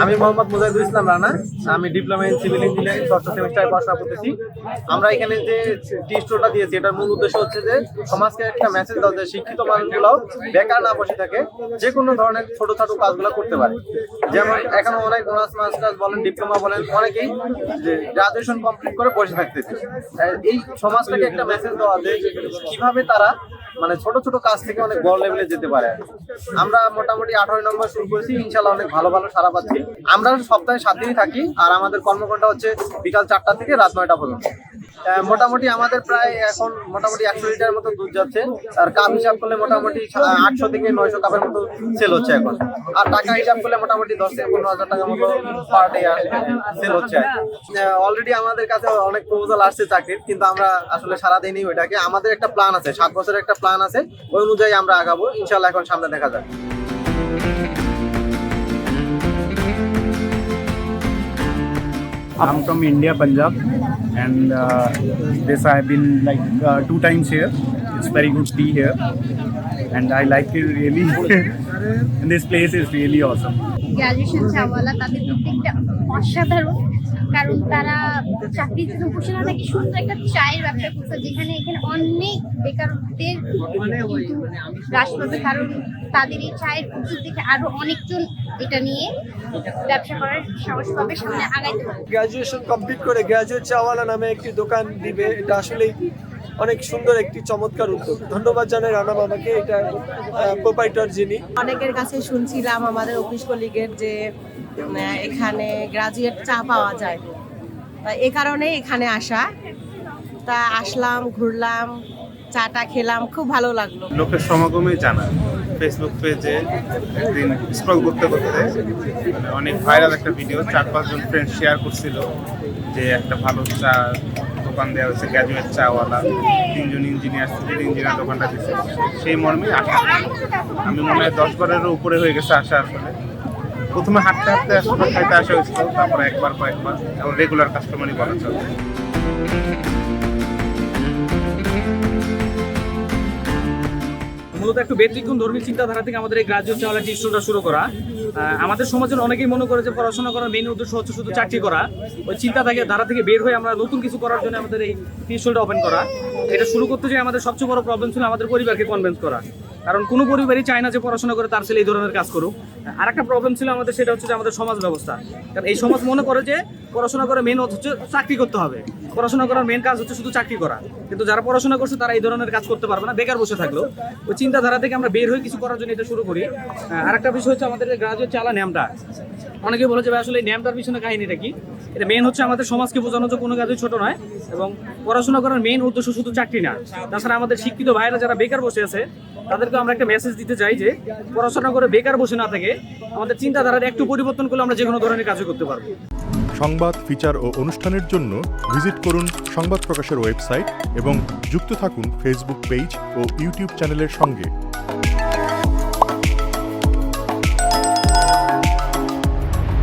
আমি মোহাম্মদ মুজাহিদুল ইসলাম রানা, আমি diploma in civil engineering ষষ্ঠ সেমিস্টারে পড়াশোনা করতেছি। আমরা এখানে যে টি স্টোরটা দিয়েছি এটার মূল উদ্দেশ্য হচ্ছে যে সমাজকে একটা মেসেজ দাও যে শিক্ষিত মানুষগুলো বেকার না বসে থাকে, যে কোনো ধরনের ছোটখাটো কাজগুলো করতে পারে। যেমন এখানে অনেক অনার্স মাস্টার্স বলেন, ডিপ্লোমা বলেন, অনেকেই যে গ্রাজুয়েশন কমপ্লিট করে বসে থাকতেছে। এই সমাজটাকে একটা মেসেজ দেওয়া যে কিভাবে তারা মানে ছোট ছোট কাজ থেকে অনেক বড় লেভেলে যেতে পারে। আমরা মোটামুটি 18 নম্বর শুরু করেছি, ইনশাল্লাহ অনেক ভালো ভালো সারা পাচ্ছি। আমরা সপ্তাহে 7 দিনই থাকি, আর আমাদের কর্মঘণ্টা হচ্ছে বিকাল 4টা থেকে রাত 9টা পর্যন্ত। মোটামুটি আমাদের প্রায় এখন মোটামুটি 100 লিটার মতো দুধ যাচ্ছে, আর কাপ হিসাব করলে মোটামুটি 800 থেকে 900 কাপের মতো সেল হচ্ছে এখন। আর টাকা হিসাব করলে মোটামুটি 10 থেকে 15,000 টাকার মতো পার ডে সেল হচ্ছে। অলরেডি আমাদের কাছে অনেক প্রপোজাল আসছে চাকরির, কিন্তু আমরা আসলে সারা দিনই ওইটাকে, আমাদের একটা প্ল্যান আছে, 7 বছরের একটা প্ল্যান আছে, ওই অনুযায়ী আমরা আগাবো ইনশাল্লাহ। এখন সামনে দেখা যাক। I'm from India, Punjab, and this I've been like 2 times here. It's very good tea here, and I like it really. And this place is really awesome. Graduation চাওয়ালা তাদের প্রত্যেকটা অসাধারণ, কারণ তারা চাকরির জন্য বসে না থেকে সুন্দর একটা চায়ের ব্যবসা করছে, যেখানে এখানে অনেক বেকারত্বের হ্রাস পাবে, কারণ তাদের এই চায়ের উদ্যোগ দেখে আরো অনেকজন এটা নিয়ে ব্যবসা করার সাহস পাবে, সামনে আগাইতে পারবে। গ্র্যাজুয়েশন কমপ্লিট করে গ্র্যাজুয়েট চাওয়ালা নামে একটি দোকান দিবে, এটা আসলেই অনেক সুন্দর একটি চমৎকার উদ্যোগ। ধন্যবাদ জানাই রানা মামাকে, এটা প্রোপাইটার যিনি। অনেকের কাছে শুনছিলাম আমাদের অফিস কলিগের যে এখানে গ্রাজুয়েট চা পাওয়া যায়, তা এ কারণে এখানে আসা। তা আসলাম, ঘুরলাম, চাটা খেলাম, খুব ভালো লাগলো। লোকের সমাগমে জানা ফেসবুক পেজে একদিন স্ক্রল করতে করতে মানে অনেক ভাইরাল একটা ভিডিও 4-5 জন ফ্রেন্ড শেয়ার করছিল যে একটা ভালো চা দোকান দেওয়া হয়েছে, গ্র্যাজুয়েট চাওয়ালা, 3 জন ইঞ্জিনিয়ার, সিভিল ইঞ্জিনিয়ার দোকানটা দিচ্ছে। সেই মর্মে আসা, আমি মনে হয় 10 বারেরও উপরে হয়ে গেছে আসা। আসলে প্রথমে হাঁটতে হাঁটতে আসলে খাইতে আসা হয়েছিল, তারপরে একবার কয়েকবার এখন রেগুলার কাস্টমারই বলা চলে। মূলত একটু ব্যতিক্রম ধর্মী চিন্তাধারা থেকে আমাদের এই গ্রাজুয়েট চাওয়ালা টি স্টোরটা শুরু করা। আমাদের সমাজের অনেকেই মনে করে যে পড়াশোনা করার মেইন উদ্দেশ্য হচ্ছে শুধু চাকরি করা। ওই চিন্তা থেকে ধারা থেকে বের হয়ে আমরা নতুন কিছু করার জন্য আমাদের এই টি স্টোরটা ওপেন করা। এটা শুরু করতে যে আমাদের সবচেয়ে বড় প্রবলেম ছিল আমাদের পরিবারকে কনভিন্স করা, কারণ কোনো পরিবারই চায় না যে পড়াশোনা করে তার ছেলে এই ধরনের কাজ করুক। আর একটা প্রবলেম ছিল আমাদের, সেটা হচ্ছে যে আমাদের সমাজ ব্যবস্থা। কারণ এই সমাজ মনে করে যে পড়াশোনা করে মেন হচ্ছে চাকরি করতে হবে, পড়াশোনা করার মেন কাজ হচ্ছে শুধু চাকরি করা। কিন্তু যারা পড়াশোনা করছে তারা এই ধরনের কাজ করতে পারবে না, বেকার বসে থাকলো। ওই চিন্তাধারা থেকে আমরা বের হয়ে কিছু করার জন্য এটা শুরু করি। আর একটা বিষয় হচ্ছে আমাদের গ্রাজুয়েট চাওয়ালা নামটা, অনেকে বলে যে আসলে এই নামটার পিছনে কাহিনীটা কি। এটা মেন হচ্ছে আমাদের সমাজকে বোঝানো যে কোনো কাজই ছোট নয়, এবং পড়াশোনা করার মেন উদ্দেশ্য শুধু চাকরি না। তাছাড়া আমাদের শিক্ষিত ভাইরা যারা বেকার বসে আছে তাদেরকে আমরা একটা মেসেজ দিতে চাই যে পড়াশোনা করে বেকার বসে না থেকে আমাদের চিন্তাধারার একটু পরিবর্তন করলে আমরা যে কোনো ধরনের কাজ করতে পারবো। সংবাদ, ফিচার ও অনুষ্ঠানের জন্য ভিজিট করুন সংবাদ প্রকাশের ওয়েবসাইট এবং যুক্ত থাকুন ফেসবুক পেজ ও ইউটিউব চ্যানেলের সঙ্গে।